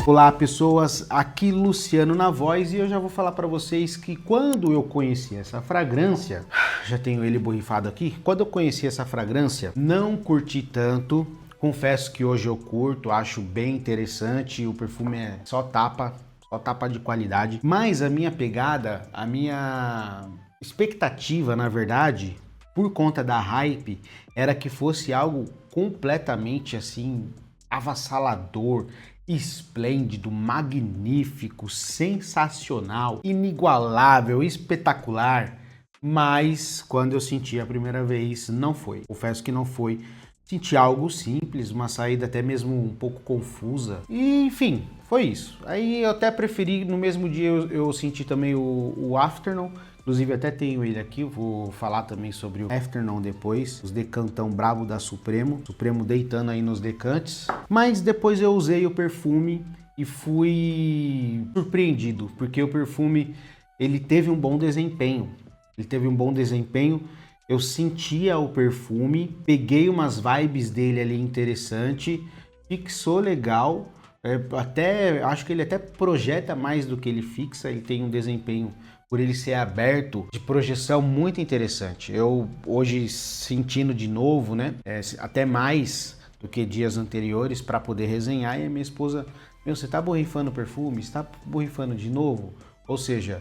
Olá pessoas, aqui Luciano na voz e eu já vou falar para vocês que quando eu conheci essa fragrância, já tenho ele borrifado aqui, quando eu conheci essa fragrância, não curti tanto, confesso que hoje eu curto, acho bem interessante, o perfume é só tapa de qualidade, mas a minha pegada, a minha expectativa na verdade, por conta da hype, era que fosse algo completamente assim, avassalador, esplêndido, magnífico, sensacional, inigualável, espetacular, mas quando eu senti a primeira vez, não foi. Confesso que não foi. Senti algo simples, uma saída até mesmo um pouco confusa, e enfim, foi isso. Aí eu até preferi, no mesmo dia eu senti também o Afternoon, inclusive até tenho ele aqui, vou falar também sobre o Afternoon depois, os decantão brabo da Supremo deitando aí nos decantes, mas depois eu usei o perfume e fui surpreendido, porque o perfume, ele teve um bom desempenho, eu sentia o perfume, peguei umas vibes dele ali interessante, fixou legal, até acho que ele até projeta mais do que ele fixa, ele tem um desempenho, por ele ser aberto, de projeção muito interessante. Eu hoje sentindo de novo, né, até mais do que dias anteriores para poder resenhar, e a minha esposa, meu, você tá borrifando perfume? Você tá borrifando de novo? Ou seja,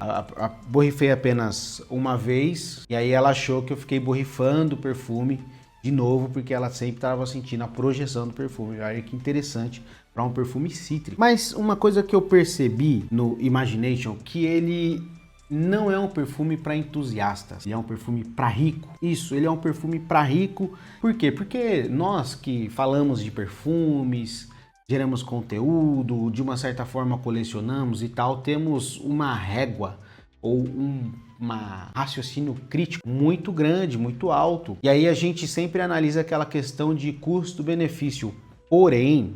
borrifei apenas uma vez e aí ela achou que eu fiquei borrifando o perfume de novo, porque ela sempre estava sentindo a projeção do perfume. Olha que interessante para um perfume cítrico. Mas uma coisa que eu percebi no Imagination, que ele não é um perfume para entusiastas, ele é um perfume para rico. Isso, ele é um perfume para rico. Por quê? Porque nós que falamos de perfumes, geramos conteúdo, de uma certa forma colecionamos e tal, temos uma régua ou uma raciocínio crítico muito grande, muito alto. E aí a gente sempre analisa aquela questão de custo-benefício. Porém,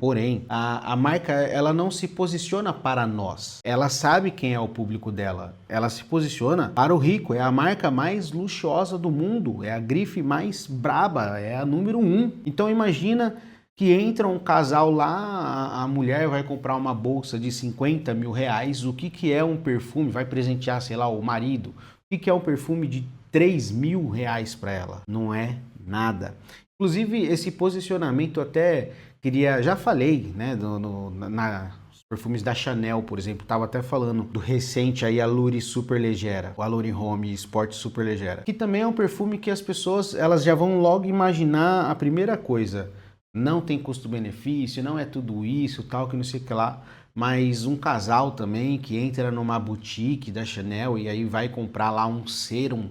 a marca, ela não se posiciona para nós. Ela sabe quem é o público dela. Ela se posiciona para o rico. É a marca mais luxuosa do mundo. É a grife mais braba. É a número 1. Então imagina que entra um casal lá, a mulher vai comprar uma bolsa de 50 mil reais. O que é um perfume? Vai presentear, sei lá, o marido. O que é um perfume de 3 mil reais para ela? Não é nada. Inclusive, esse posicionamento até queria, já falei, né, nos perfumes da Chanel, por exemplo, tava até falando do recente aí, a Allure Super Legera, o Allure Home Sport Super Legera, que também é um perfume que as pessoas, elas já vão logo imaginar a primeira coisa, não tem custo-benefício, não é tudo isso, tal, que não sei o que lá, mas um casal também que entra numa boutique da Chanel e aí vai comprar lá um sérum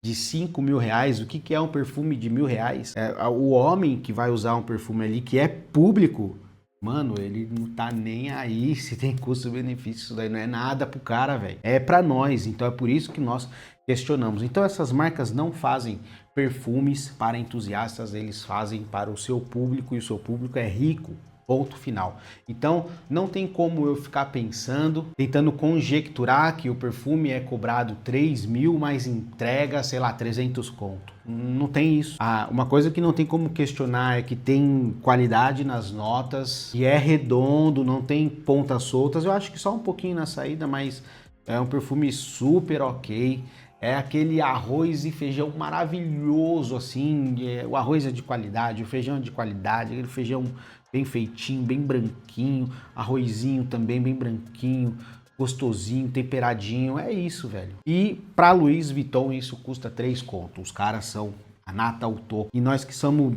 de 5 mil reais, o que é um perfume de R$ 1.000? O homem que vai usar um perfume ali, que é público, mano, ele não tá nem aí se tem custo-benefício, isso daí não é nada pro cara, velho. É pra nós, então é por isso que nós questionamos. Então essas marcas não fazem perfumes para entusiastas, eles fazem para o seu público e o seu público é rico. Ponto final. Então, não tem como eu ficar pensando, tentando conjecturar que o perfume é cobrado 3 mil, mas entrega, sei lá, 300 conto. Não tem isso. Uma coisa que não tem como questionar é que tem qualidade nas notas, e é redondo, não tem pontas soltas. Eu acho que só um pouquinho na saída, mas é um perfume super ok. É aquele arroz e feijão maravilhoso, assim, o arroz é de qualidade, o feijão é de qualidade, aquele feijão bem feitinho, bem branquinho, arrozinho também bem branquinho, gostosinho, temperadinho, é isso, velho. E pra Louis Vuitton isso custa 3 conto, os caras são a nata, o topo, e nós que somos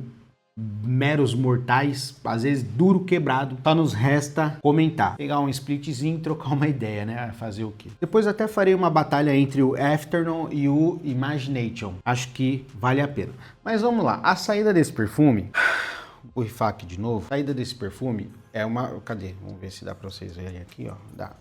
meros mortais, às vezes duro quebrado, só nos resta comentar, pegar um splitzinho e trocar uma ideia, né? Fazer o quê? Depois até farei uma batalha entre o Afternoon e o Imagination, acho que vale a pena. Mas vamos lá, a saída desse perfume, vou borrifar aqui de novo, a saída desse perfume é uma, cadê? Vamos ver se dá pra vocês verem aqui, ó, dá.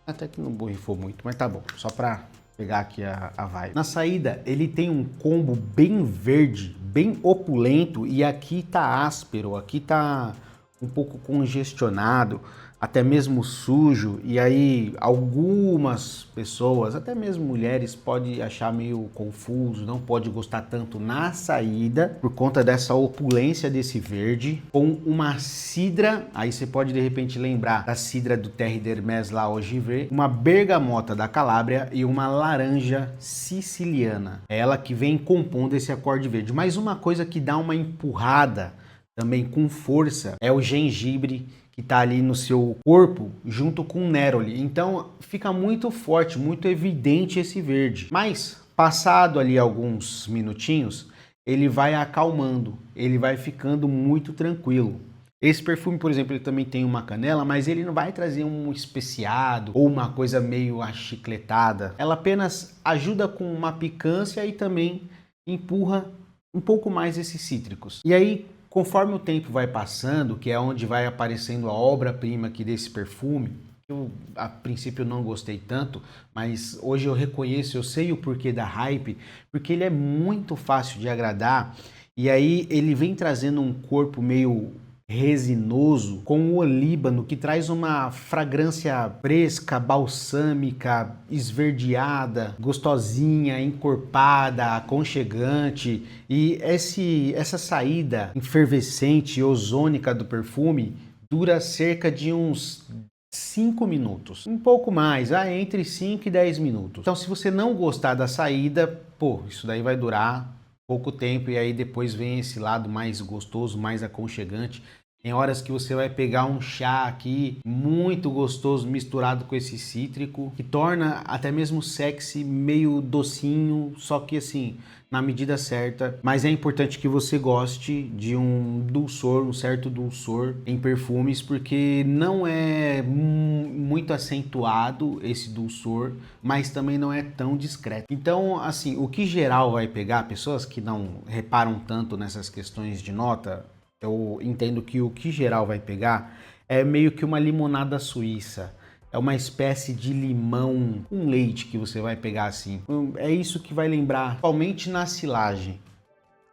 Até que não borrifou muito, mas tá bom, só pra pegar aqui a vibe. Na saída, ele tem um combo bem verde, bem opulento, e aqui tá áspero, aqui tá um pouco congestionado. até mesmo sujo, e aí algumas pessoas, até mesmo mulheres, podem achar meio confuso, não pode gostar tanto na saída, por conta dessa opulência desse verde, com uma cidra, aí você pode de repente lembrar da cidra do Terre d'Hermès lá, Ogive, uma bergamota da Calábria e uma laranja siciliana. É ela que vem compondo esse acorde verde. Mas uma coisa que dá uma empurrada também com força é o gengibre, que está ali no seu corpo junto com o neroli. Então fica muito forte, muito evidente esse verde. Mas passado ali alguns minutinhos, ele vai acalmando, ele vai ficando muito tranquilo. Esse perfume, por exemplo, ele também tem uma canela, mas ele não vai trazer um especiado ou uma coisa meio achicletada. Ela apenas ajuda com uma picância e também empurra um pouco mais esses cítricos. E aí, conforme o tempo vai passando, que é onde vai aparecendo a obra-prima aqui desse perfume, eu a princípio não gostei tanto, mas hoje eu reconheço, eu sei o porquê da hype, porque ele é muito fácil de agradar e aí ele vem trazendo um corpo meio resinoso com o olíbano, que traz uma fragrância fresca, balsâmica, esverdeada, gostosinha, encorpada, aconchegante, e essa saída efervescente e ozônica do perfume dura cerca de uns 5 minutos, um pouco mais, entre 5 e 10 minutos. Então, se você não gostar da saída, isso daí vai durar pouco tempo e aí depois vem esse lado mais gostoso, mais aconchegante. Tem horas que você vai pegar um chá aqui muito gostoso misturado com esse cítrico, que torna até mesmo sexy meio docinho, só que assim, na medida certa. Mas é importante que você goste de um dulçor, um certo dulçor em perfumes, porque não é muito acentuado esse dulçor, mas também não é tão discreto. Então, assim, o que geral vai pegar, pessoas que não reparam tanto nessas questões de nota, eu entendo que o que geral vai pegar é meio que uma limonada suíça. É uma espécie de limão com leite que você vai pegar assim. É isso que vai lembrar, principalmente na silagem.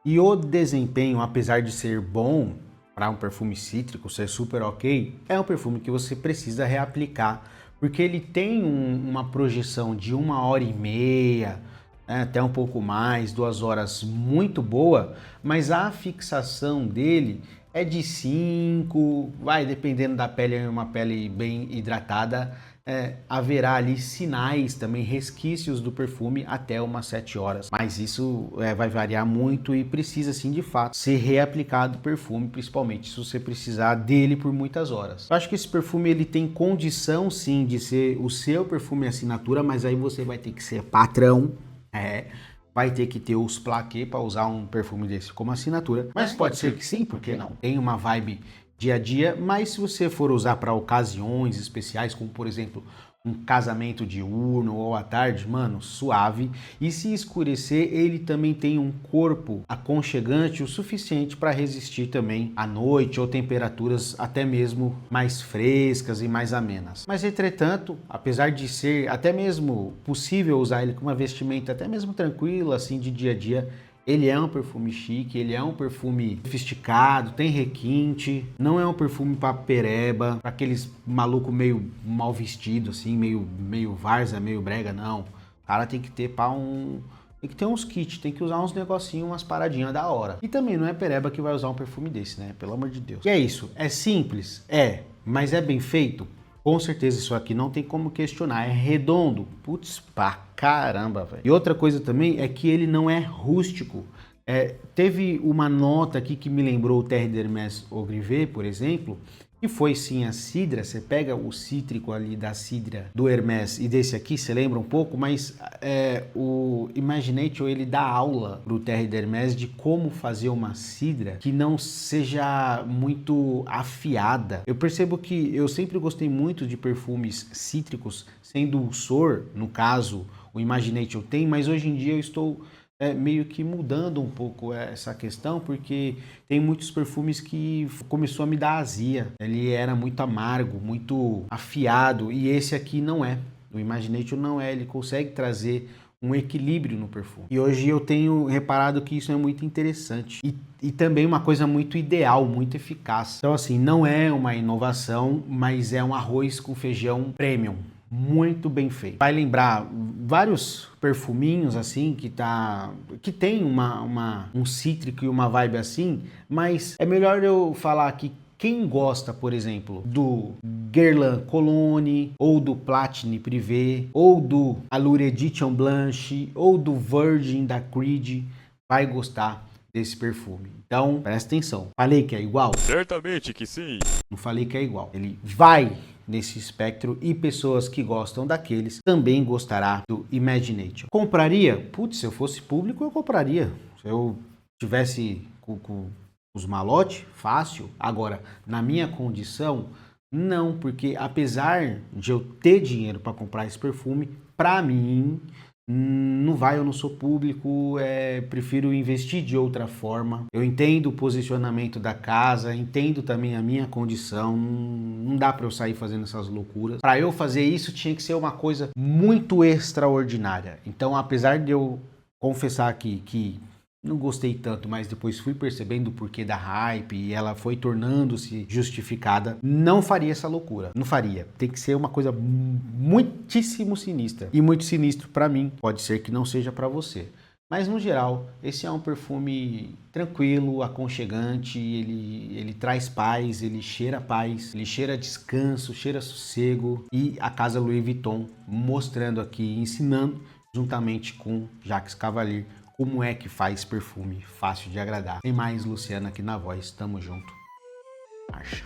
E o desempenho, apesar de ser bom para um perfume cítrico, ser super ok, é um perfume que você precisa reaplicar, porque ele tem uma projeção de 1h30, até um pouco mais, 2 horas muito boa, mas a fixação dele é de 5, vai dependendo da pele, é uma pele bem hidratada, haverá ali sinais, também resquícios do perfume até umas 7 horas, mas isso vai variar muito e precisa sim de fato ser reaplicado o perfume, principalmente se você precisar dele por muitas horas. Eu acho que esse perfume ele tem condição sim de ser o seu perfume assinatura, mas aí você vai ter que ser patrão, vai ter que ter os plaquês para usar um perfume desse como assinatura, mas pode ser que sim, porque não? Tem uma vibe dia a dia, mas se você for usar para ocasiões especiais, como por exemplo um casamento diurno ou à tarde, mano, suave. E se escurecer, ele também tem um corpo aconchegante o suficiente para resistir também à noite ou temperaturas até mesmo mais frescas e mais amenas. Mas entretanto, apesar de ser até mesmo possível usar ele com uma vestimenta até mesmo tranquila, assim, de dia a dia, ele é um perfume chique, ele é um perfume sofisticado, tem requinte, não é um perfume pra pereba, pra aqueles maluco meio mal vestido, assim, meio várzea, meio brega, não. O cara tem que ter tem que ter uns kits, tem que usar uns negocinhos, umas paradinhas da hora. E também não é pereba que vai usar um perfume desse, né? Pelo amor de Deus. E é isso, é simples? Mas é bem feito? Com certeza isso aqui não tem como questionar, é redondo, putz, pra caramba, velho. E outra coisa também é que ele não é rústico. Teve uma nota aqui que me lembrou o Terre d'Hermès Ogrivé, por exemplo, que foi sim a cidra. Você pega o cítrico ali da cidra do Hermès e desse aqui, você lembra um pouco, mas o Imagination ele dá aula pro Terre d'Hermès de como fazer uma cidra que não seja muito afiada. Eu percebo que eu sempre gostei muito de perfumes cítricos sem dulçor, no caso o Imagination tem, mas hoje em dia eu estou meio que mudando um pouco essa questão, porque tem muitos perfumes que começou a me dar azia. Ele era muito amargo, muito afiado, e esse aqui não é. O Imagination não é, ele consegue trazer um equilíbrio no perfume. E hoje eu tenho reparado que isso é muito interessante e também uma coisa muito ideal, muito eficaz. Então assim, não é uma inovação, mas é um arroz com feijão premium. Muito bem feito. Vai lembrar vários perfuminhos assim que tem um cítrico e uma vibe assim, mas é melhor eu falar aqui. Quem gosta, por exemplo, do Guerlain Cologne, ou do Platini Privé, ou do Allure Edition Blanche, ou do Virgin da Creed, vai gostar desse perfume. Então, presta atenção. Falei que é igual? Certamente que sim. Não falei que é igual. Ele vai nesse espectro e pessoas que gostam daqueles também gostará do Imagination. Compraria? Putz, se eu fosse público, eu compraria. Se eu tivesse com os malotes, fácil. Agora, na minha condição, não, porque apesar de eu ter dinheiro para comprar esse perfume, para mim, não vai, eu não sou público, prefiro investir de outra forma. Eu entendo o posicionamento da casa, entendo também a minha condição, não dá para eu sair fazendo essas loucuras. Para eu fazer isso, tinha que ser uma coisa muito extraordinária. Então, apesar de eu confessar aqui que não gostei tanto, mas depois fui percebendo o porquê da hype e ela foi tornando-se justificada. Não faria essa loucura. Não faria. Tem que ser uma coisa muitíssimo sinistra. E muito sinistro para mim. Pode ser que não seja para você. Mas no geral, esse é um perfume tranquilo, aconchegante, ele traz paz, ele cheira descanso, cheira sossego. E a casa Louis Vuitton mostrando aqui, ensinando juntamente com Jacques Cavalier como é que faz perfume fácil de agradar. Tem mais Luciana aqui na voz, tamo junto. Marcha.